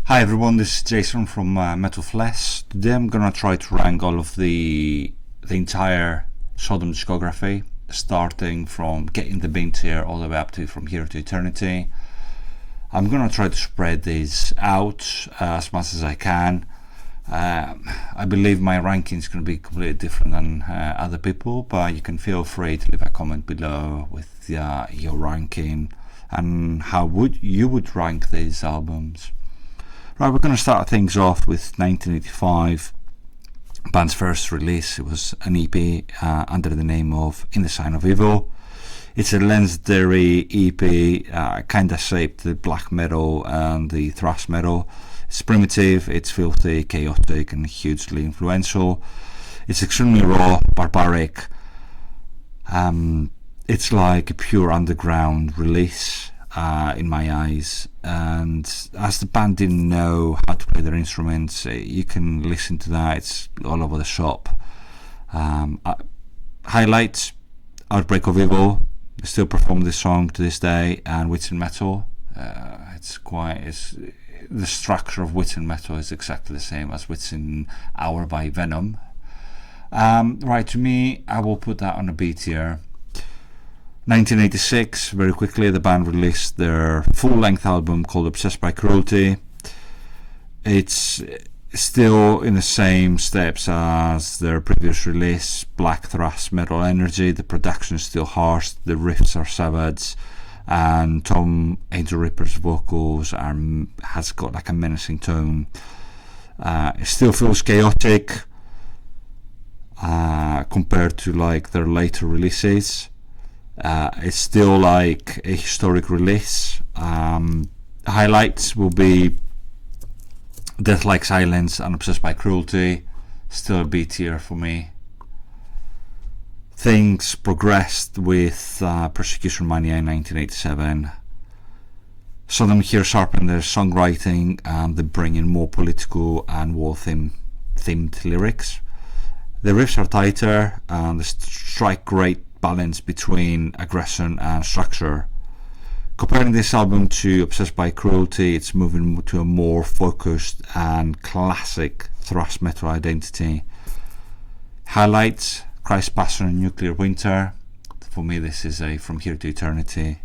Hi everyone, this is Jason from Metal Flesh. Today I'm gonna try to rank all of the entire Sodom discography, starting from Getting the Bin Tier all the way up to From Here to Eternity. I'm gonna try to spread these out as much as I can. I believe my ranking is gonna be completely different than other people, but you can feel free to leave a comment below with your ranking and how you would rank these albums. Right, we're going to start things off with 1985, band's first release. It was an EP under the name of In the Sign of Evil. It's a legendary EP, kind of shaped the black metal and the thrash metal. It's primitive, it's filthy, chaotic, and hugely influential. It's extremely raw, barbaric. It's like a pure underground release. In my eyes, and as the band didn't know how to play their instruments, you can listen to that. It's all over the shop. Highlights: Outbreak of Evil. They still perform this song to this day, and Wits and Metal. The structure of Wits and Metal is exactly the same as Wits in Hour by Venom. Right, to me, I will put that on a B tier. 1986, very quickly, the band released their full-length album called Obsessed by Cruelty. It's still in the same steps as their previous release, black thrash metal energy. The production is still harsh, the riffs are savage, and Tom Angel Ripper's vocals has got like a menacing tone. It still feels chaotic compared to like their later releases. It's still like a historic release. Highlights will be Death Like Silence and Obsessed by Cruelty. Still a B tier for me. Things progressed with Persecution Mania in 1987. Sodom here sharpened their songwriting and they bring in more political and war-themed lyrics. The riffs are tighter and they strike great balance between aggression and structure. Comparing this album to Obsessed by Cruelty, it's moving to a more focused and classic thrash metal identity. Highlights: Christ Passion and Nuclear Winter. For me, this is a From Here to Eternity.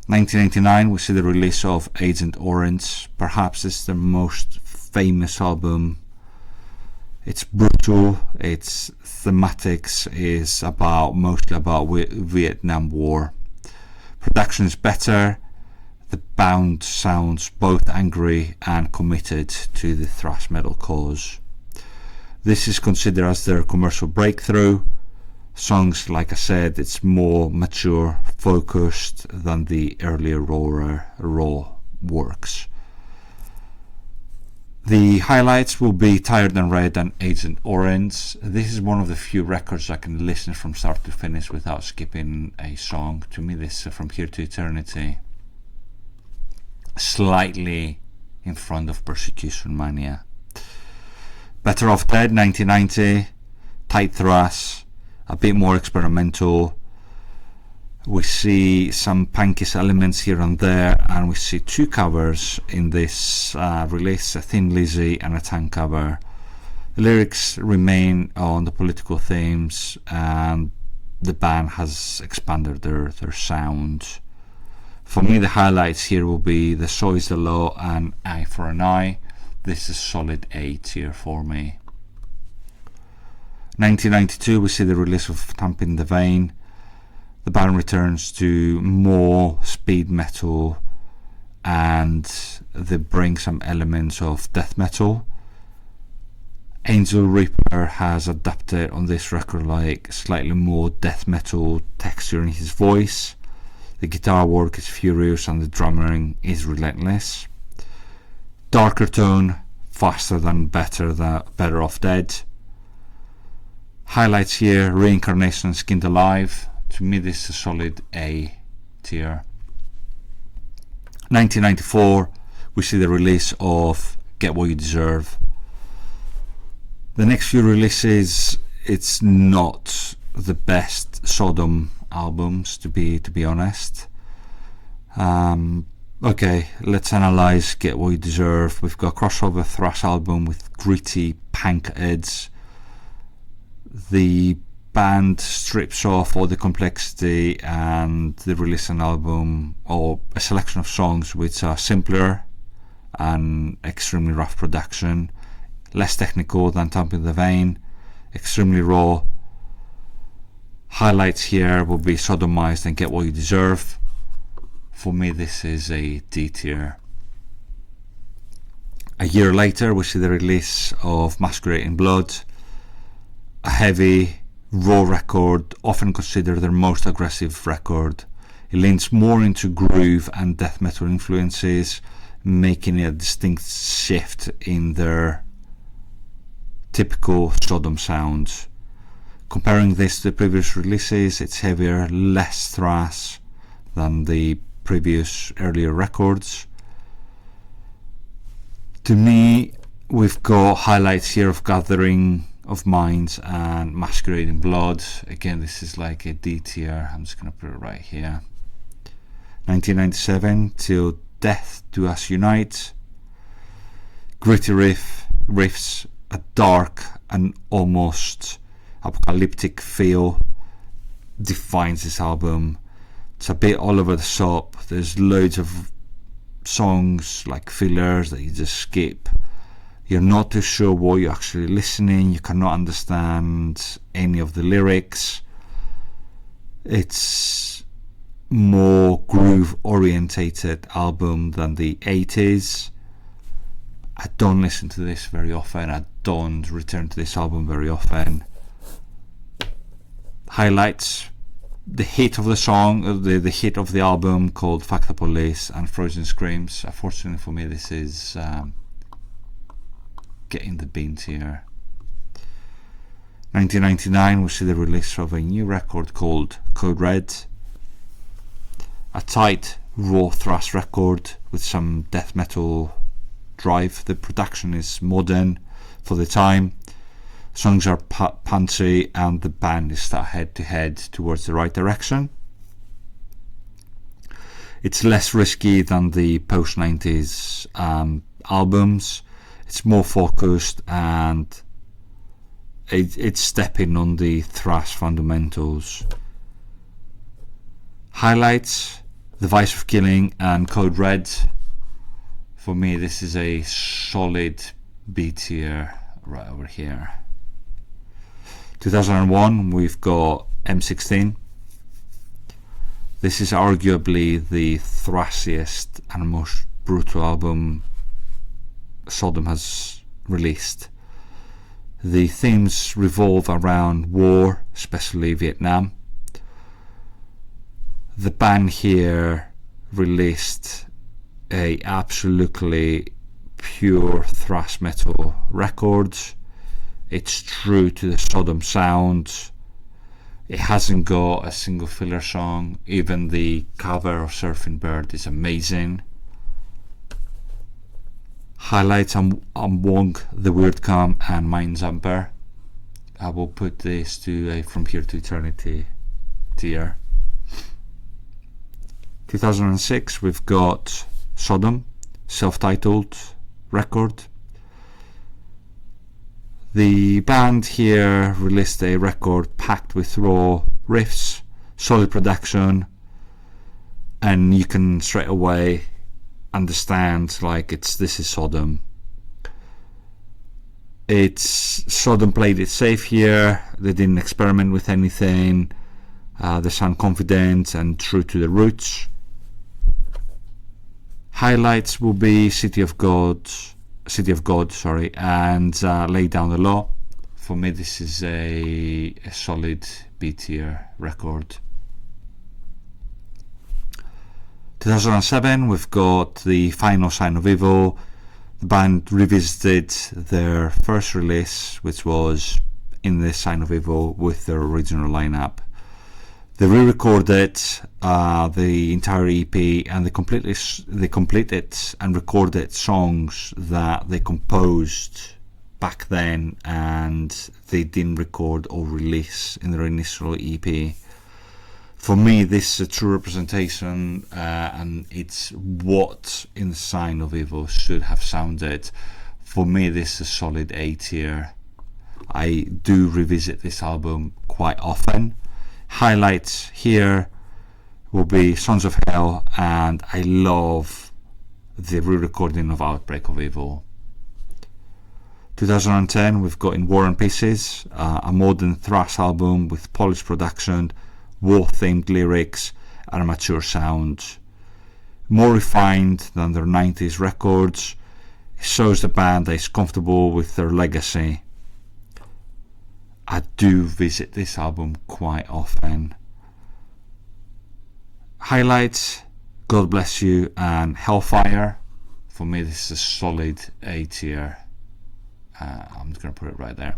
1989, we see the release of Agent Orange. Perhaps it's the most famous album. It's brutal, its thematics is mostly about Vietnam War. Production is better, the band sounds both angry and committed to the thrash metal cause. This is considered as their commercial breakthrough. Songs, like I said, it's more mature, focused than the earlier raw works. The highlights will be Tired and Red and Agent Orange. This is one of the few records I can listen from start to finish without skipping a song. To me, this is From Here to Eternity. Slightly in front of Persecution Mania. Better Off Dead, 1990. Tight thrash, a bit more experimental. We see some punkish elements here and there, and we see two covers in this release, a Thin Lizzy and a Tank cover. The lyrics remain on the political themes, and the band has expanded their sound. For me, the highlights here will be The So Is the Law and Eye for an Eye. This is solid A tier for me. 1992, we see the release of Thumping the Vein. The band returns to more speed metal and they bring some elements of death metal. Angel Ripper has adapted on this record like slightly more death metal texture in his voice. The guitar work is furious and the drumming is relentless. Darker tone, faster than Better Off Dead. Highlights here: Reincarnation, Skinned Alive. To me, this is a solid A tier. 1994, we see the release of Get What You Deserve. The next few releases, it's not the best Sodom albums, to be honest. Okay, let's analyse Get What You Deserve. We've got a crossover thrash album with gritty punk heads. The band strips off all the complexity and they release an album or a selection of songs which are simpler and extremely rough production, less technical than Thumping the Vein, extremely raw. Highlights here will be Sodomized and Get What You Deserve. For me, this is a D tier. A year later, we see the release of Masquerade in Blood, a heavy, raw record, often considered their most aggressive record. It leans more into groove and death metal influences, making it a distinct shift in their typical Sodom sound. Comparing this to the previous releases, it's heavier, less thrash than the previous earlier records. To me, we've got highlights here of Gathering of Minds and Masquerade in Blood. Again, this is like a D tier. I'm just going to put it right here. 1997 Till Death Do Us Unite. Gritty riffs, a dark and almost apocalyptic feel defines this album. It's a bit all over the shop. There's loads of songs like fillers that you just skip. You're not too sure what you're actually listening. You cannot understand any of the lyrics. It's more groove orientated album than the 80s. I don't listen to this very often. I don't return to this album very often. Highlights: the hit of the song, the hit of the album called Fuck the Police and Frozen Screams. Unfortunately for me, this is getting the beans here. 1999, we see the release of a new record called Code Red. A tight, raw thrash record with some death metal drive. The production is modern for the time. Songs are punchy and the band is start head to head towards the right direction. It's less risky than the post-90s albums. It's more focused and it's stepping on the thrash fundamentals. Highlights: The Vice of Killing and Code Red. For me, this is a solid B tier right over here. 2001, we've got M16. This is arguably the thrashiest and most brutal album Sodom has released. The themes revolve around war, especially Vietnam. The band here released a absolutely pure thrash metal record. It's true to the Sodom sound. It hasn't got a single filler song. Even the cover of Surfing Bird is amazing. Highlights: I'm Wong, The Weird Calm and Mind Jumper. I will put this to a From Here to Eternity tier. 2006, we've got Sodom, self-titled record. The band here released a record packed with raw riffs, solid production, and you can straight away understand like this is Sodom. Sodom played it safe here. They didn't experiment with anything. They sound confident and true to the roots. Highlights will be City of God, and Lay Down the Law. For me, this is a solid B tier record. 2007, we've got The Final Sign of Evil. The band revisited their first release, which was In the Sign of Evil, with their original lineup. They re-recorded the entire EP, and they completed and recorded songs that they composed back then and they didn't record or release in their initial EP. For me, this is a true representation, and it's what In the Sign of Evil should have sounded. For me, this is a solid A tier. I do revisit this album quite often. Highlights here will be Sons of Hell, and I love the re-recording of Outbreak of Evil. 2010, we've got In War and Pieces, a modern thrash album with polished production, war-themed lyrics, and a mature sound. More refined than their 90s records, it shows the band that is comfortable with their legacy. I do visit this album quite often. Highlights, God Bless You and Hellfire. For me, this is a solid A tier. I'm just going to put it right there.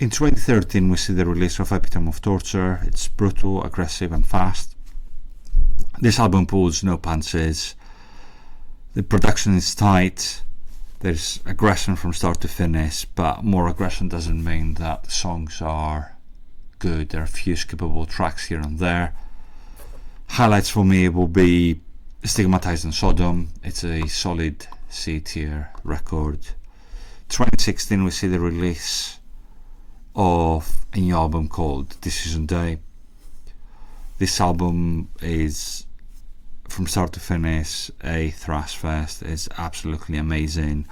In 2013, we see the release of Epitome of Torture. It's brutal, aggressive and fast. This album pulls no punches. The production is tight. There's aggression from start to finish, but more aggression doesn't mean that the songs are good. There are a few skippable tracks here and there. Highlights for me will be Stigmatized and Sodom. It's a solid C tier record. 2016, we see the release of a new album called Decision Day. This album is, from start to finish, a thrash fest. It's absolutely amazing.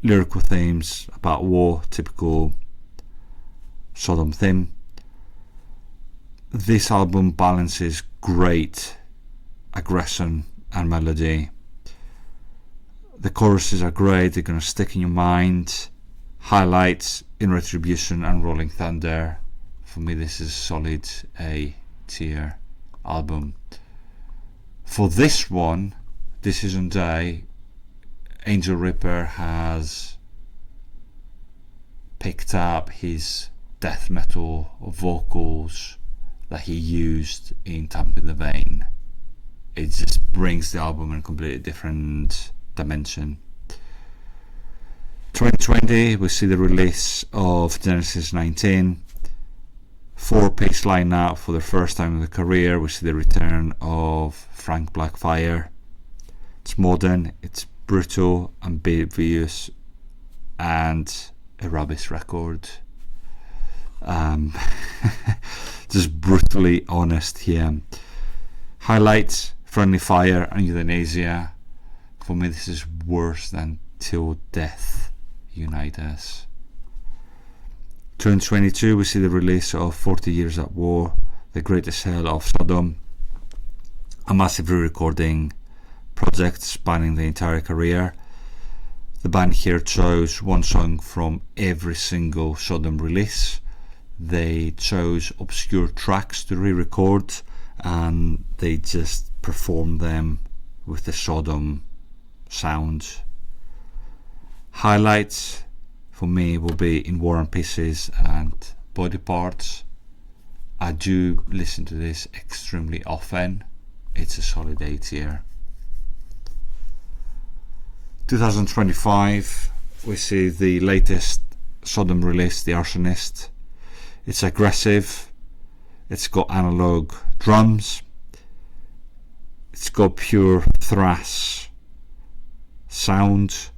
Lyrical themes about war, typical Sodom theme. This album balances great aggression and melody. The choruses are great, they're going to stick in your mind. Highlights, In Retribution and Rolling Thunder. For me, this is a solid A tier album. For this one, Decision Day, Angel Ripper has picked up his death metal vocals that he used in Tamping the Vein. It just brings the album in a completely different dimension. 2020, we see the release of Genesis 19. 4-piece lineup for the first time in their career. We see the return of Frank Blackfire. It's modern, it's brutal, ambiguous, and a rubbish record. Just brutally honest here. Highlights, Friendly Fire and Euthanasia. For me, this is worse than Till Death Unite Us. 2022, we see the release of 40 Years at War, The Greatest Hell of Sodom, a massive re-recording project spanning the entire career. The band here chose one song from every single Sodom release. They chose obscure tracks to re-record, and they just performed them with the Sodom sound. Highlights for me will be In War and Pieces and Body Parts. I do listen to this extremely often. It's a solid A tier. 2025, we see the latest Sodom release, The Arsonist. It's aggressive, it's got analog drums, it's got pure thrash sound.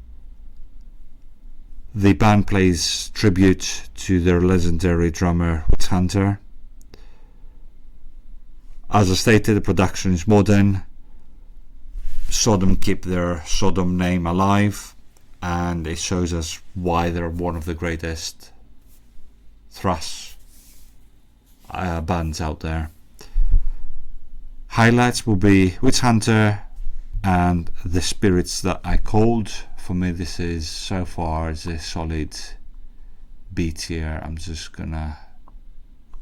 The band plays tribute to their legendary drummer Witch Hunter. As I stated, the production is modern. Sodom keep their Sodom name alive, and it shows us why they're one of the greatest thrash bands out there. Highlights will be Witch Hunter and The Spirits That I Called. For me, this is so far is a solid B tier. I'm just gonna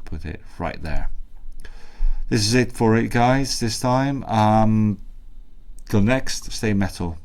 put it right there. This is it for it, guys, this time. Till next, stay metal.